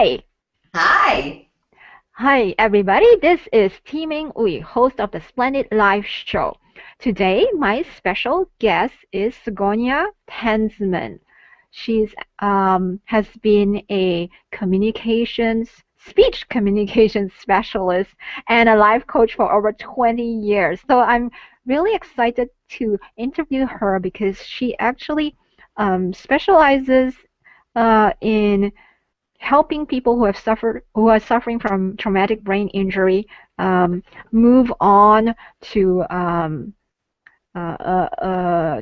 Hi. Hi. Hi, everybody. This is Tee Ming, host of the Splendid Life Show. Today, my special guest is Tsgoyna Tanzman. She's has been a speech communications specialist and a life coach for over 20 years. So I'm really excited to interview her because she actually specializes in helping people who are suffering from traumatic brain injury move on to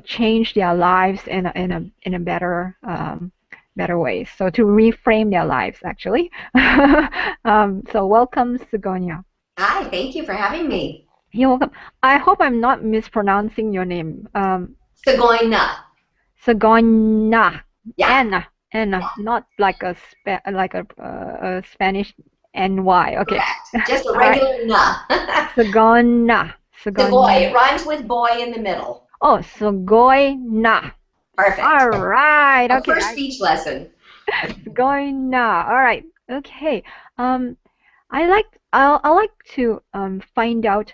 change their lives in a better way. So to reframe their lives, actually. So welcome, Tsgoyna. Hi, thank you for having me. You're welcome. I hope I'm not mispronouncing your name. Tsgoyna. Tsgoyna. Yeah, Anna, not like a Spanish NY. Okay. correct. Just a All right. regular na. Tsgoyna. Tsagoy. It Tsgoyna. rhymes with boy in the middle. Oh, Tsgoyna. Perfect. All right. Our Okay. first speech lesson. Tsgoyna. All right. Okay. Um, I like to find out,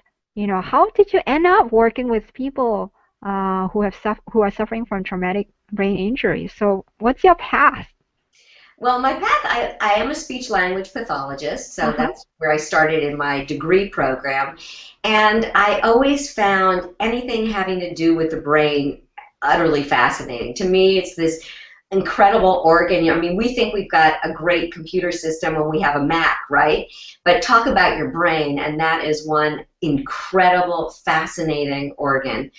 how did you end up working with people who are suffering from traumatic brain injury? So what's your path? Well, my path, I am a speech language pathologist, so Uh-huh. that's where I started in my degree program. And I always found anything having to do with the brain utterly fascinating. To me, it's this incredible organ. I mean, we think we've got a great computer system when we have a Mac, right? But talk about your brain, and that is one incredible, fascinating organ.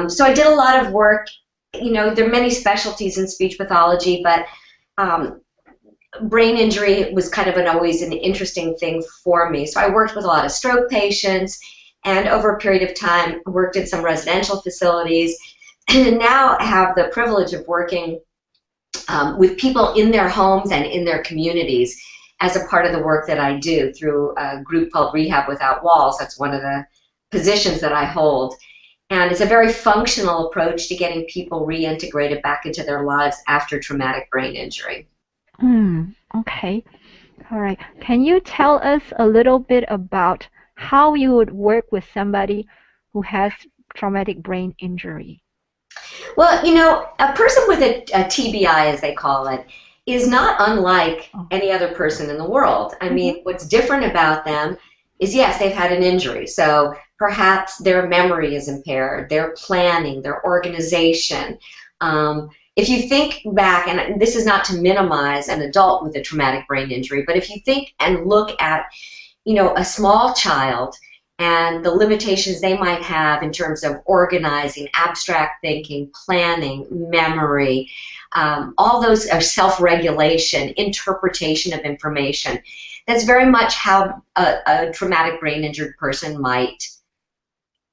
So I did a lot of work. There are many specialties in speech pathology, but um, brain injury was kind of always an interesting thing for me. So I worked with a lot of stroke patients, and over a period of time, worked in some residential facilities, and now have the privilege of working with people in their homes and in their communities as a part of the work that I do through a group called Rehab Without Walls. That's one of the positions that I hold. And it's a very functional approach to getting people reintegrated back into their lives after traumatic brain injury. Okay. All right. Can you tell us a little bit about how you would work with somebody who has traumatic brain injury? Well, a person with a TBI, as they call it, is not unlike Oh. any other person in the world. I Mm-hmm. mean, what's different about them is, yes, they've had an injury. So perhaps their memory is impaired, their planning, their organization. If you think back, and this is not to minimize an adult with a traumatic brain injury, but if you think and look at, a small child and the limitations they might have in terms of organizing, abstract thinking, planning, memory, all those are self-regulation, interpretation of information. That's very much how a traumatic brain injured person might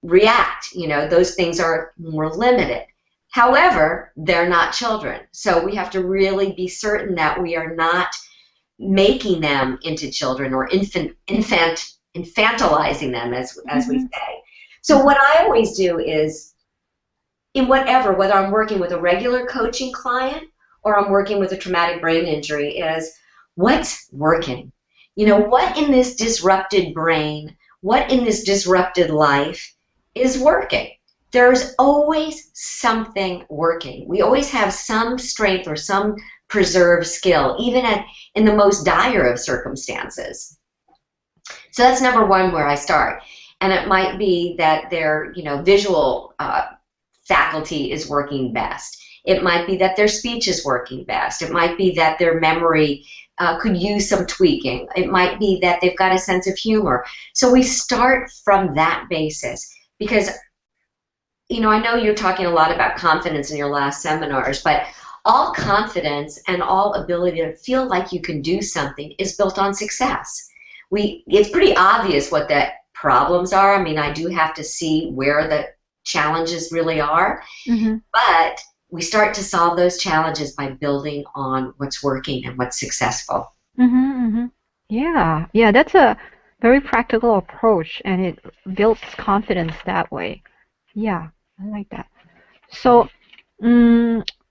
react. Those things are more limited. However, they're not children. So we have to really be certain that we are not making them into children or infantilizing them, as we Mm-hmm. say. So what I always do is, in whether I'm working with a regular coaching client or I'm working with a traumatic brain injury, is what's working? Mm-hmm. What in this disrupted brain, what in this disrupted life is working? There's always something working. We always have some strength or some preserved skill, even in the most dire of circumstances. So that's number one where I start. And it might be that their, visual faculty is working best. It might be that their speech is working best. It might be that their memory could use some tweaking. It might be that they've got a sense of humor. So we start from that basis because, I know you're talking a lot about confidence in your last seminars, but all confidence and all ability to feel like you can do something is built on success. It's pretty obvious what the problems are. I mean, I do have to see where the challenges really are, Mm-hmm. but we start to solve those challenges by building on what's working and what's successful. Mm-hmm. Mm-hmm. Yeah, yeah, that's a very practical approach, and it builds confidence that way. Yeah, I like that. So,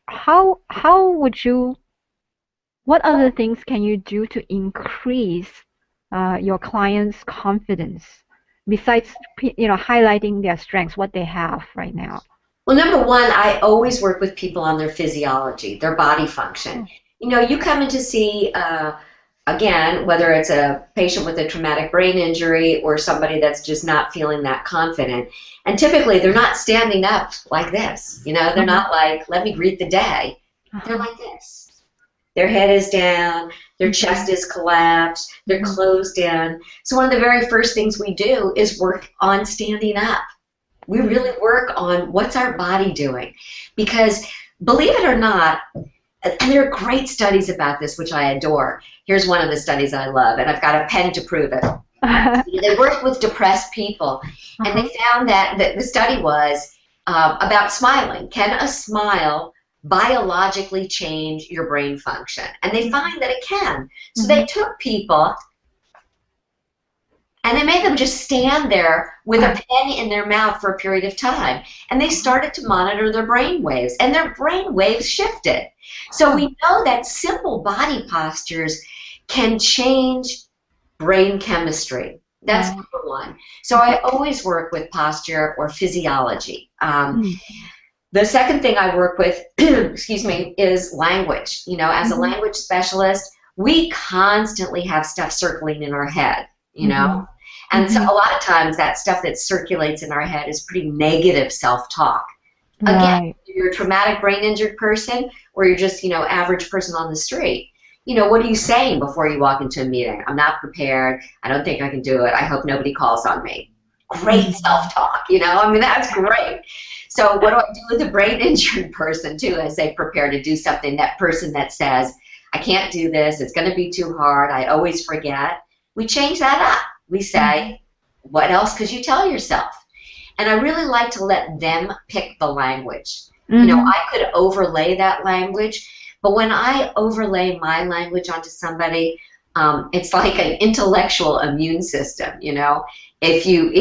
how would you what other things can you do to increase your clients' confidence besides, highlighting their strengths, what they have right now? Well, number one, I always work with people on their physiology, their body function. Oh, You come in to see, again, whether it's a patient with a traumatic brain injury or somebody that's just not feeling that confident. And typically they're not standing up like this. They're uh-huh, not like, let me greet the day. They're uh-huh. like this. Their head is down, their Mhm, chest is collapsed, they're mhm, closed in. So one of the very first things we do is work on standing up. We mhm, really work on what's our body doing. Because believe it or not, and there are great studies about this, which I adore. Here's one of the studies I love, and I've got a pen to prove it. They worked with depressed people, and uh-huh. they found that the study was about smiling. Can a smile biologically change your brain function? And they Mhm, find that it can. So they mhm. took people and they made them just stand there with a pen in their mouth for a period of time. And they Uh-huh. started to monitor their brain waves, and their brain waves shifted. So Huh. we know that simple body postures can change brain chemistry. That's Right. number one. So Uh-huh. I always work with posture or physiology. Mm. The second thing I work with, excuse me, is language. As a Mhm, language specialist, we constantly have stuff circling in our head, you know? mhm, And so mhm. a lot of times that stuff that circulates in our head is pretty negative self-talk. Again, Right. if you're a traumatic brain injured person or you're just, average person on the street, what are you saying before you walk into a meeting? I'm not prepared. I don't think I can do it. I hope nobody calls on me. Great Mhm. self-talk. I mean, that's great. So what do I do with a brain injured person too as they prepare to do something? That person that says, I can't do this, it's going to be too hard, I always forget. We change that up. We say, Mhm, what else could you tell yourself? And I really like to let them pick the language. mhm. I could overlay that language, but when I overlay my language onto somebody, it's like an intellectual immune system. If you,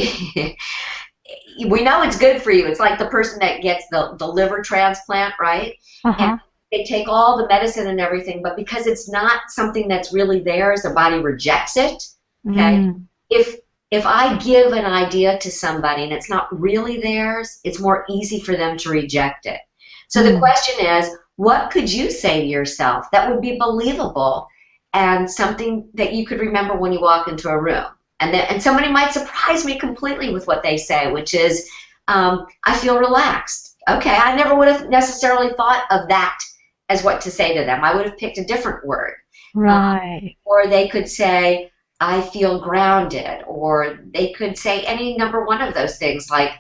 we know it's good for you. It's like the person that gets the liver transplant, right? And Uh-huh. they take all the medicine and everything, but because it's not something that's really theirs, the body rejects it. Okay. Mm. If if I give an idea to somebody and it's not really theirs, it's more easy for them to reject it. So the Mm. question is, what could you say to yourself that would be believable and something that you could remember when you walk into a room? And somebody might surprise me completely with what they say, which is, I feel relaxed. Okay, I never would have necessarily thought of that as what to say to them. I would have picked a different word. Um, Right. or they could say, I feel grounded, or they could say any number one of those things like,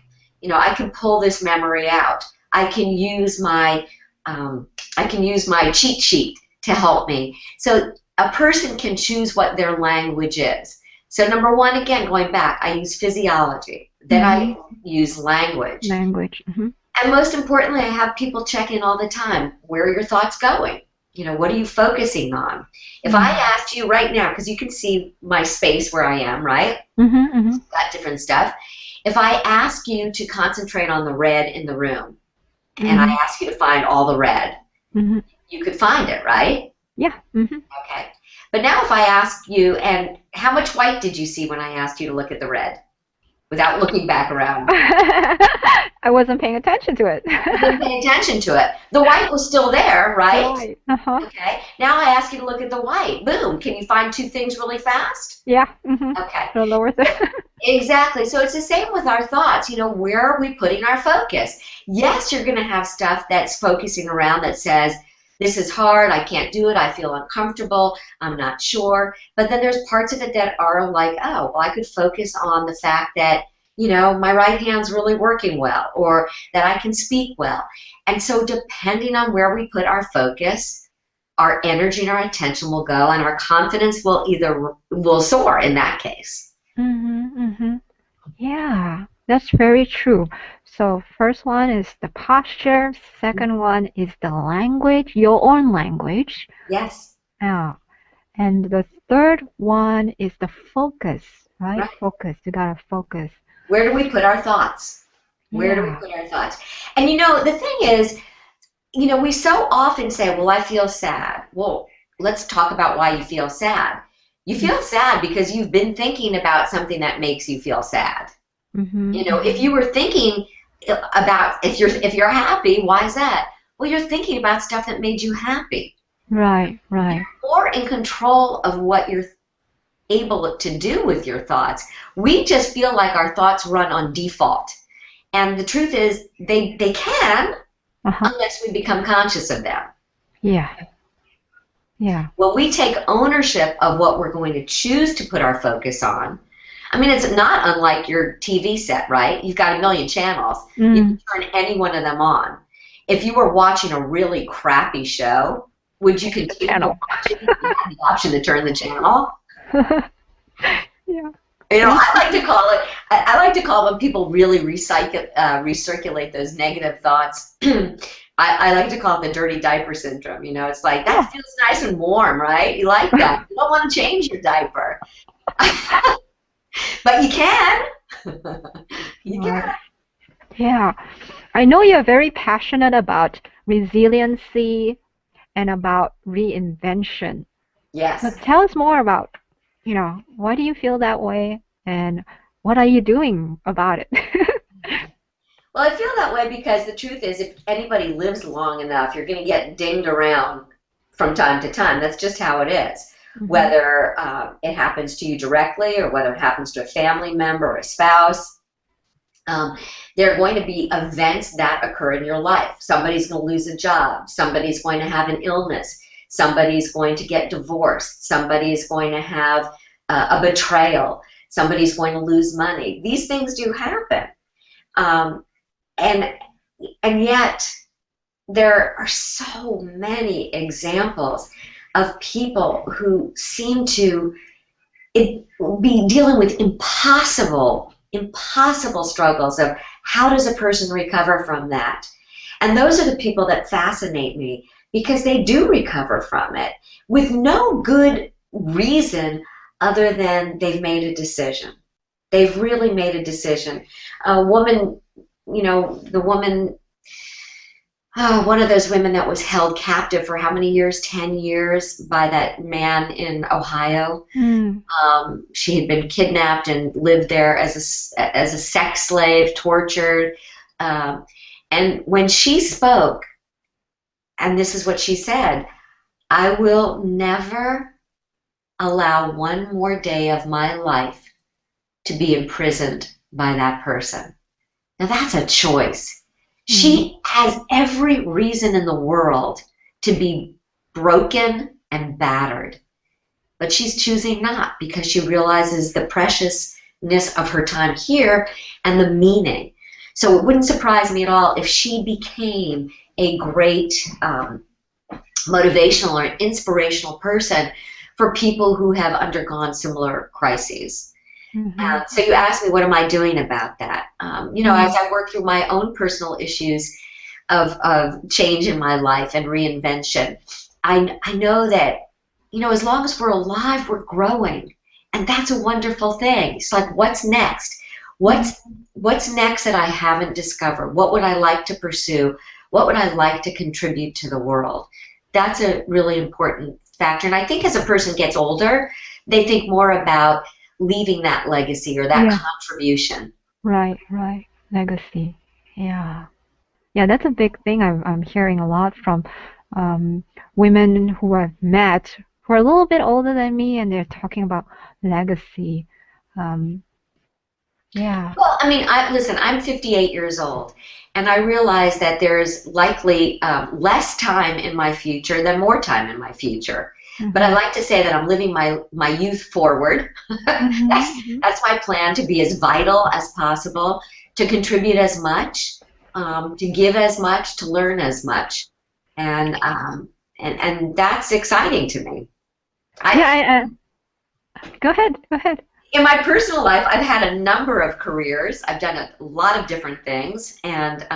I can pull this memory out. I can use my um, I can use my cheat sheet to help me. So a person can choose what their language is. So number one, again, going back, I use physiology. Then I Mhm. use language. Language. Mhm. And most importantly, I have people check in all the time. Where are your thoughts going? What are you focusing on? If I Mm. asked you right now, because you can see my space where I am, right? Mhm, mhm, Got different stuff. If I ask you to concentrate on the red in the room, and I mhm, ask you to find all the red, mhm. you could find it, right? Yeah. Mhm. Okay. But now if I ask you, and how much white did you see when I asked you to look at the red without looking back around? I wasn't paying attention to it. You didn't pay attention to it. The white was still there, right? Right. Uh-huh. Okay. Now I ask you to look at the white. Boom. Can you find two things really fast? Yeah. Mhm. Okay. The lower thing. Exactly. So it's the same with our thoughts. Where are we putting our focus? Yes, you're going to have stuff that's focusing around that says, this is hard, I can't do it, I feel uncomfortable, I'm not sure. But then there's parts of it that are like, oh, well, I could focus on the fact that, my right hand's really working well, or that I can speak well. And so depending on where we put our focus, our energy and our attention will go, and our confidence will soar in that case. Mhm, mhm. Yeah, that's very true. So first one is the posture, second one is the language, your own language. Yes. Yeah. And the third one is the focus, right? Right. Focus. You gotta focus. Where do we put our thoughts? Where do we Yeah. put our thoughts? And the thing is, we so often say, well, I feel sad. Well, let's talk about why you feel sad. You feel sad because you've been thinking about something that makes you feel sad. Mm-hmm. You know, if you were thinking about if you're happy, why is that? Well, you're thinking about stuff that made you happy. Right, You're right. more in control of what you're able to do with your thoughts. We just feel like our thoughts run on default. And the truth is they can Uh-huh. unless we become conscious of them. Yeah, yeah. When we take ownership of what we're going to choose to put our focus on, I mean, it's not unlike your TV set, right? You've got a million channels. You Mm. can turn any one of them on. If you were watching a really crappy show, would you continue to Channel. watch it if you had the option to turn the channel? Yeah. You know, Yeah. I like to call when people really recirculate those negative thoughts. I like to call it the dirty diaper syndrome. You know, it's like, that feels nice and warm, right? You like that. You don't want to change your diaper. But you can. You can. Yeah. I know you're very passionate about resiliency and about reinvention. So Yes. tell us more about, why do you feel that way and what are you doing about it? Well, I feel that way because the truth is, if anybody lives long enough, you're going to get dinged around from time to time. That's just how it is. Hmm. Whether it happens to you directly or whether it happens to a family member or a spouse, um, there are going to be events that occur in your life. Somebody's going to lose a job. Somebody's going to have an illness. Somebody's going to get divorced. Somebody's going to have a betrayal. Somebody's going to lose money. These things do happen. Um, and yet there are so many examples of people who seem to be dealing with impossible struggles of how does a person recover from that. And those are the people that fascinate me because they do recover from it with no good reason other than they've made a decision. They've really made a decision. A woman, the woman, one of those women that was held captive for how many years? 10 years by that man in Ohio. Mm. She had been kidnapped and lived there as a sex slave, tortured. And when she spoke, and this is what she said, I will never allow one more day of my life to be imprisoned by that person. Now that's a choice. She has every reason in the world to be broken and battered, but she's choosing not because she realizes the preciousness of her time here and the meaning. So it wouldn't surprise me at all if she became a great motivational or inspirational person for people who have undergone similar crises. Mm-hmm. So you asked me, what am I doing about that? As I work through my own personal issues of change in my life and reinvention, I know that, as long as we're alive, we're growing. And that's a wonderful thing. It's like, what's next? What's next that I haven't discovered? What would I like to pursue? What would I like to contribute to the world? That's a really important factor. And I think as a person gets older, they think more about leaving that legacy or that contribution. Right, right. Legacy. Yeah. Yeah, that's a big thing I'm hearing a lot from women who I've met who are a little bit older than me, and they're talking about legacy. Um, yeah. Well, I mean, listen, I'm 58 years old, and I realize that there's likely less time in my future than more time in my future. But I like to say that I'm living my youth forward. That's my plan, to be as vital as possible, to contribute as much, to give as much, to learn as much, and that's exciting to me. Go ahead. Go ahead. In my personal life, I've had a number of careers. I've done a lot of different things, and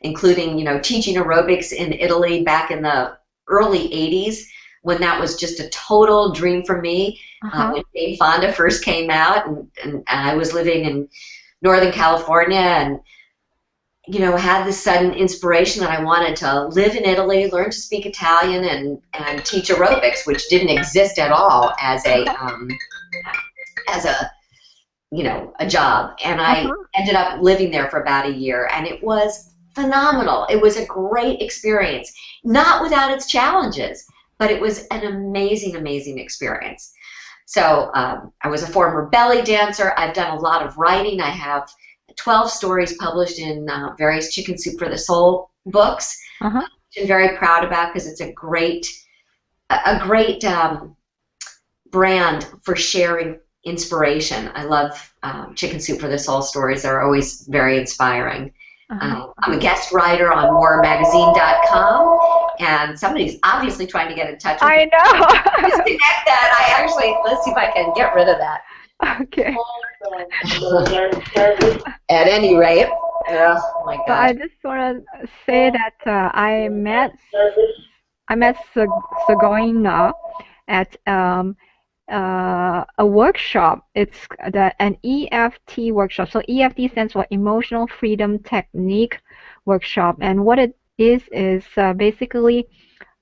including, teaching aerobics in Italy back in the early 80s, when that was just a total dream for me. When Jane Fonda first came out, and I was living in Northern California, and had this sudden inspiration that I wanted to live in Italy, learn to speak Italian, and teach aerobics, which didn't exist at all as a a job. And I Uh-huh. ended up living there for about a year, and it was phenomenal. It was a great experience, not without its challenges, but it was an amazing, amazing experience. So I was a former belly dancer. I've done a lot of writing. I have 12 stories published in various Chicken Soup for the Soul books, Uh-huh. which I'm very proud about because it's a great brand for sharing inspiration. I love Chicken Soup for the Soul stories. They're always very inspiring. Uh-huh. I'm a guest writer on moremagazine.com, and somebody's obviously trying to get in touch with me. I know. Disconnect that. Let's see if I can get rid of that. Okay. At any rate, oh my So I God. just want to say that I met Tsgoyna at a workshop. It's an EFT workshop. So EFT stands for Emotional Freedom Technique workshop. And what it is basically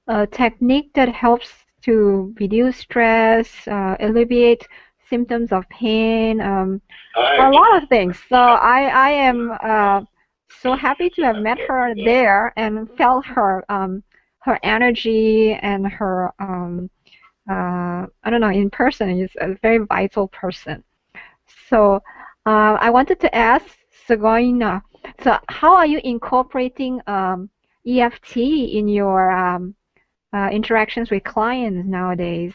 a technique that helps to reduce stress, alleviate symptoms of pain, a lot of things. So I am so happy to have met her there and felt her energy and her I don't know, in person is a very vital person. So I wanted to ask Tsgoyna, so how are you incorporating EFT in your interactions with clients nowadays?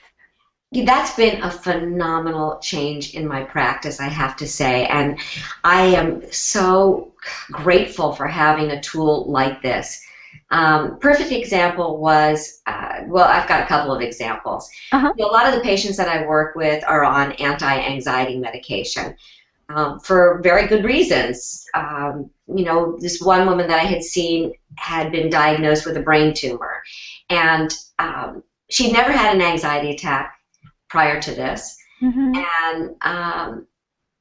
That's been a phenomenal change in my practice, I have to say. And I am so grateful for having a tool like this. Perfect example was, well, I've got a couple of examples. Uh-huh. A lot of the patients that I work with are on anti-anxiety medication for very good reasons. This one woman that I had seen had been diagnosed with a brain tumor, and she'd never had an anxiety attack prior to this. Mm-hmm. And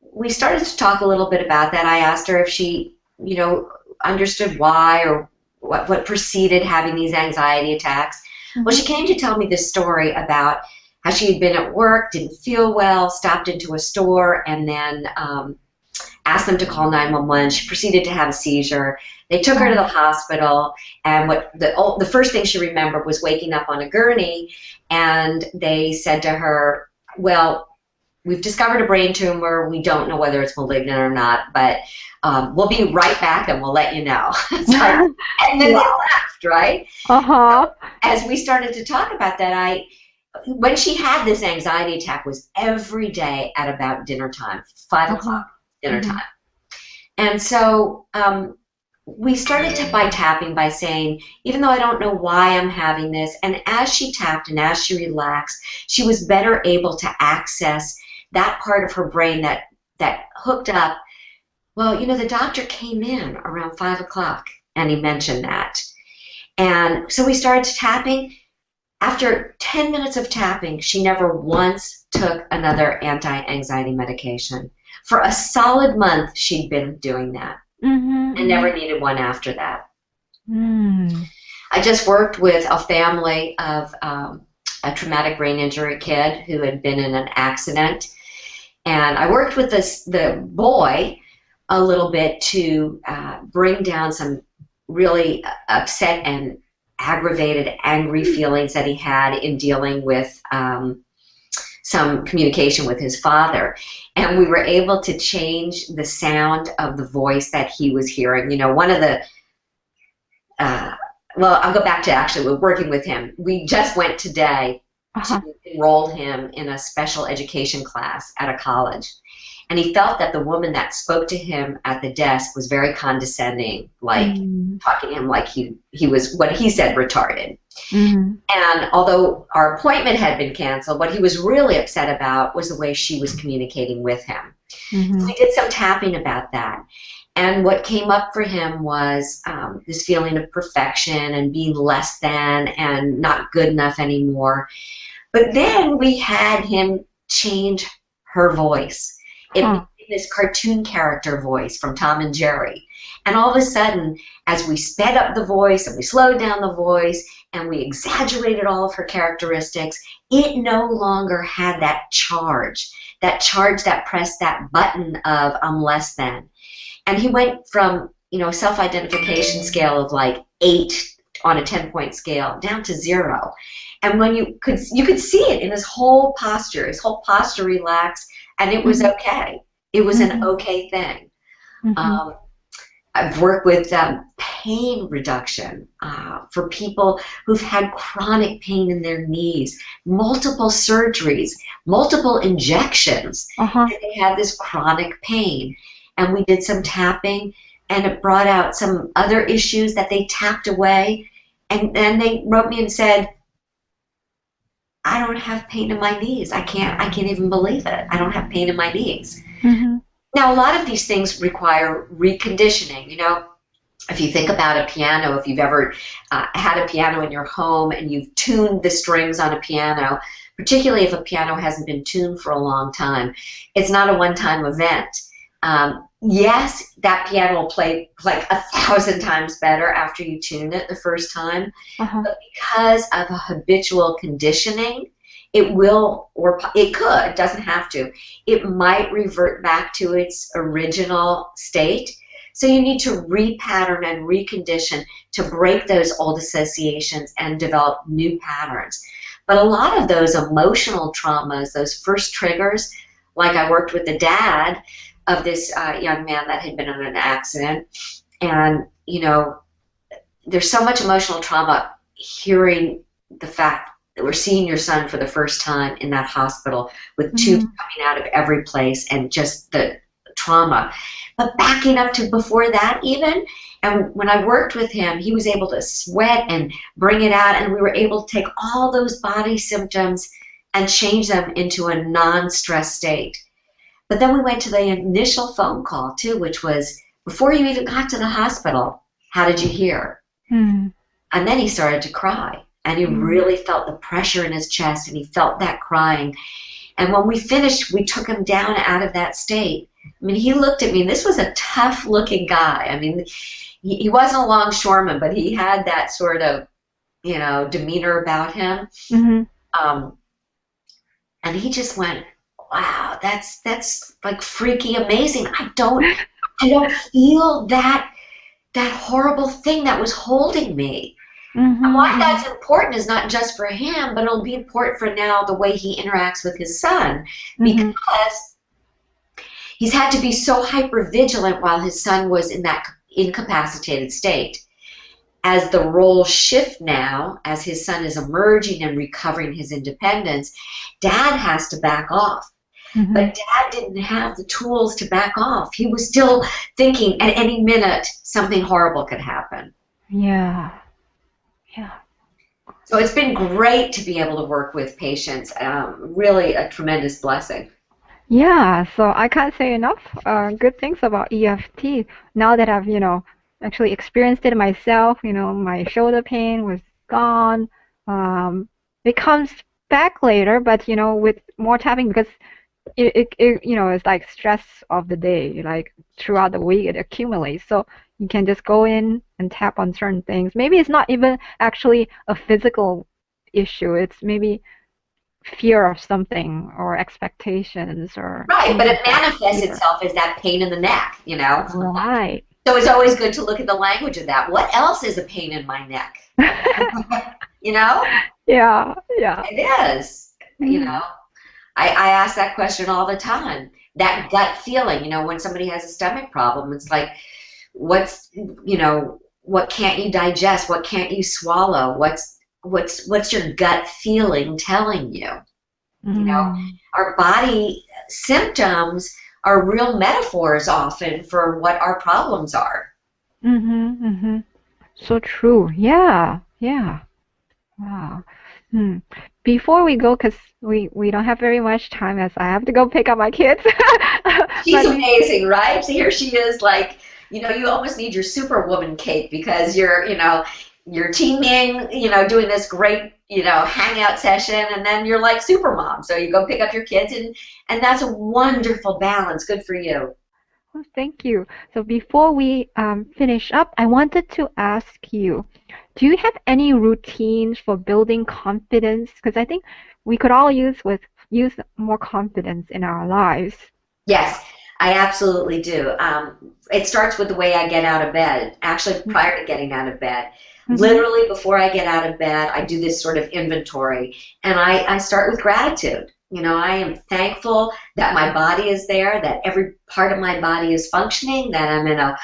we started to talk a little bit about that. I asked her if she, understood why or what preceded having these anxiety attacks. Well, she came to tell me this story about how she had been at work, didn't feel well, stopped into a store, and then asked them to call 911. She proceeded to have a seizure. They took her to the hospital, and the first thing she remembered was waking up on a gurney, and they said to her, well, we've discovered a brain tumor. We don't know whether it's malignant or not, but we'll be right back and we'll let you know. And then they left, right? Uh-huh. As we started to talk about that, when she had this anxiety attack was every day at about dinner time, 5 o'clock dinner time. And so we started by tapping, by saying, even though I don't know why I'm having this, and as she tapped and as she relaxed, she was better able to access that part of her brain that hooked up. Well, the doctor came in around 5 o'clock, and he mentioned that. And so we started tapping. After 10 minutes of tapping, she never once took another anti-anxiety medication. For a solid month, she'd been doing that and never needed one after that. I just worked with a family of a traumatic brain injury kid who had been in an accident. And I worked with the boy a little bit to bring down some really upset and aggravated, angry feelings that he had in dealing with some communication with his father. And we were able to change the sound of the voice that he was hearing. One of the, well, I'll go back to actually working with him. We just went today to enroll him in a special education class at a college. And he felt that the woman that spoke to him at the desk was very condescending, like talking to him like he was, what he said, retarded. And although our appointment had been canceled, what he was really upset about was the way she was communicating with him. So we did some tapping about that. And what came up for him was this feeling of perfection and being less than and not good enough anymore. But then we had him change her voice. It became this cartoon character voice from Tom and Jerry. And all of a sudden, as we sped up the voice and we slowed down the voice and we exaggerated all of her characteristics, it no longer had that charge that pressed that button of I'm less than. And he went from, self-identification scale of like 8 on a 10-point scale down to 0. And when you could see it in his whole posture relaxed, and it was okay. It was an okay thing. I've worked with pain reduction for people who've had chronic pain in their knees, multiple surgeries, multiple injections, and they had this chronic pain. And we did some tapping, and it brought out some other issues that they tapped away. And then they wrote me and said, I don't have pain in my knees. I can't even believe it. I don't have pain in my knees. Now, a lot of these things require reconditioning. If you think about a piano, if you've ever had a piano in your home and you've tuned the strings on a piano, particularly if a piano hasn't been tuned for a long time, it's not a one-time event. Yes, that piano will play like 1,000 times better after you tune it the first time, but because of a habitual conditioning, it will, or it could, doesn't have to, it might revert back to its original state. So you need to repattern and recondition to break those old associations and develop new patterns. But a lot of those emotional traumas, those first triggers, like I worked with the dad of this young man that had been in an accident, and there's so much emotional trauma hearing the fact that we're seeing your son for the first time in that hospital with tubes coming out of every place and just the trauma. But backing up to before that even, and when I worked with him, he was able to sweat and bring it out, and we were able to take all those body symptoms and change them into a non-stress state. But then we went to the initial phone call too, which was before you even got to the hospital, how did you hear? And then he started to cry, and he really felt the pressure in his chest, and he felt that crying. And when we finished, we took him down out of that state. I mean, he looked at me, and this was a tough-looking guy. I mean, he wasn't a longshoreman, but he had that sort of, demeanor about him. And he just went, wow, that's like freaky amazing. I don't feel that horrible thing that was holding me. And why that's important is not just for him, but it'll be important for now the way he interacts with his son, because he's had to be so hyper vigilant while his son was in that incapacitated state. As the roles shift now, as his son is emerging and recovering his independence, Dad has to back off. But Dad didn't have the tools to back off. He was still thinking at any minute something horrible could happen. Yeah. So it's been great to be able to work with patients. Really a tremendous blessing. Yeah, so I can't say enough good things about EFT. Now that I've, actually experienced it myself, my shoulder pain was gone. It comes back later, but, with more tapping, because it's like stress of the day, like throughout the week it accumulates. So you can just go in and tap on certain things. Maybe it's not even actually a physical issue. It's maybe fear of something or expectations or right, but it manifests itself as that pain in the neck, Right. So it's always good to look at the language of that. What else is a pain in my neck? Yeah. It is. I ask that question all the time. That gut feeling, when somebody has a stomach problem, it's like, what can't you digest? What can't you swallow? What's your gut feeling telling you? Our body symptoms are real metaphors often for what our problems are. So true. Yeah. Wow. Before we go, because we don't have very much time, as I have to go pick up my kids. She's amazing, right? So here she is, like, you almost need your superwoman cape, because you're Tee Ming, doing this great, hangout session, and then you're like super mom. So you go pick up your kids, and that's a wonderful balance. Good for you. Well, thank you. So before we finish up, I wanted to ask you, do you have any routines for building confidence? Because I think we could all use more confidence in our lives. Yes, I absolutely do. It starts with the way I get out of bed, actually, prior to getting out of bed. Mm-hmm. Literally, before I get out of bed, I do this sort of inventory, and I start with gratitude. You know, I am thankful that my body is there, that every part of my body is functioning, that I'm in a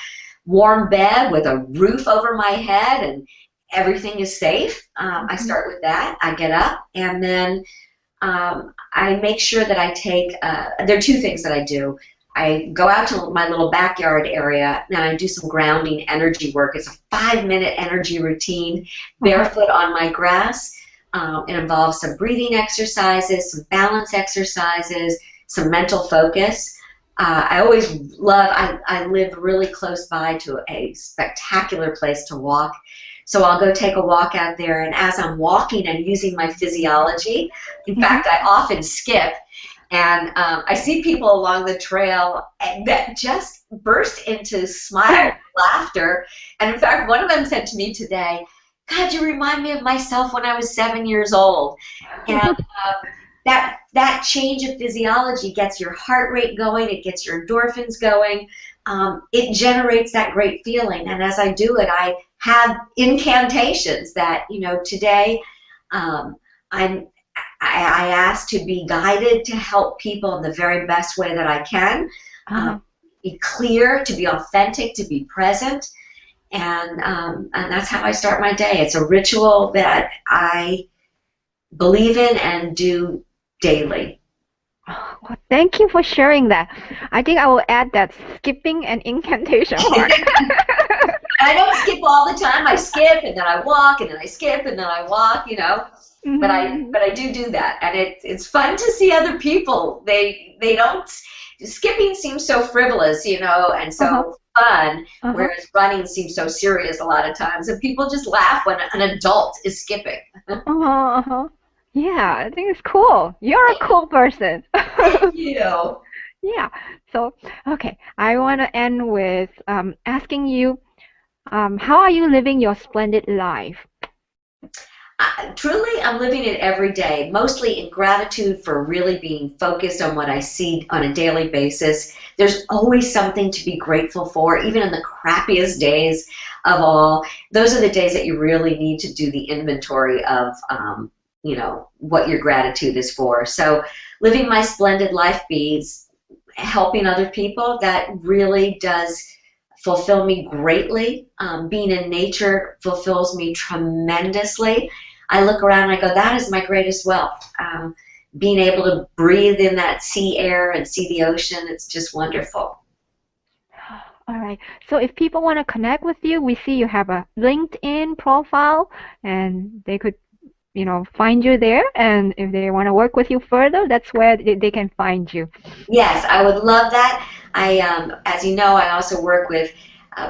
warm bed with a roof over my head, and everything is safe. I Mm-hmm. start with that. I get up, and then I make sure that I take, there are two things that I do. I go out to my little backyard area and I do some grounding energy work. It's a 5-minute energy routine, Uh-huh. barefoot on my grass. It involves some breathing exercises, some balance exercises, some mental focus. I always love, I live really close by to a spectacular place to walk. So I'll go take a walk out there, and as I'm walking and using my physiology, in Mm-hmm. fact, I often skip, and I see people along the trail that just burst into smiles, laughter. And in fact, one of them said to me today, God, you remind me of myself when I was 7 years old. And that change of physiology gets your heart rate going, it gets your endorphins going, it generates that great feeling. And as I do it, I have incantations that, you know, today um, I'm I ask to be guided to help people in the very best way that I can, Uh-huh. be clear, to be authentic, to be present, and that's how I start my day. It's a ritual that I believe in and do daily. Oh, well, thank you for sharing that. I think I will add that skipping and incantation part. I don't skip all the time. I skip and then I walk and then I skip and then I walk, you know. Mm-hmm. But I do that, and it's fun to see other people. They don't, skipping seems so frivolous, you know, and Uh-huh. so fun, Uh-huh. whereas running seems so serious a lot of times, and people just laugh when an adult is skipping. Uh-huh. Uh-huh. Yeah, I think it's cool. You're a cool person. Thank you. Yeah. So, okay, I want to end with asking you, how are you living your splendid life? Truly, I'm living it every day, mostly in gratitude for really being focused on what I see on a daily basis. There's always something to be grateful for, even in the crappiest days of all. Those are the days that you really need to do the inventory of, you know, what your gratitude is for. So, living my splendid life means helping other people. That really does fulfill me greatly. Being in nature fulfills me tremendously. I look around and I go, that is my greatest wealth. Being able to breathe in that sea air and see the ocean, it's just wonderful. All right. So if people want to connect with you, we see you have a LinkedIn profile and they could, find you there. And if they want to work with you further, that's where they can find you. Yes, I would love that. As you know, I also work with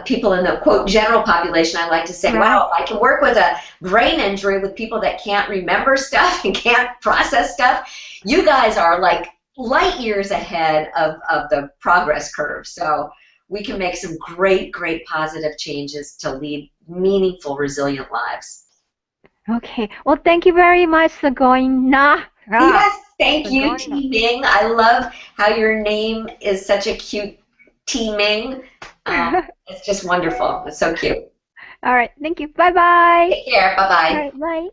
people in the quote general population. I like to say, Right. wow, if I can work with a brain injury with people that can't remember stuff and can't process stuff, you guys are like light years ahead of the progress curve. So we can make some great, great positive changes to lead meaningful, resilient lives. Okay. Well, thank you very much, Tsgoyna. Yes, thank you, Tsgoyna. Tee Ming. I love how your name is such a cute Tee Ming. It's just wonderful. It's so cute. All right. Thank you. Bye bye. Take care. Bye All bye. right. Bye.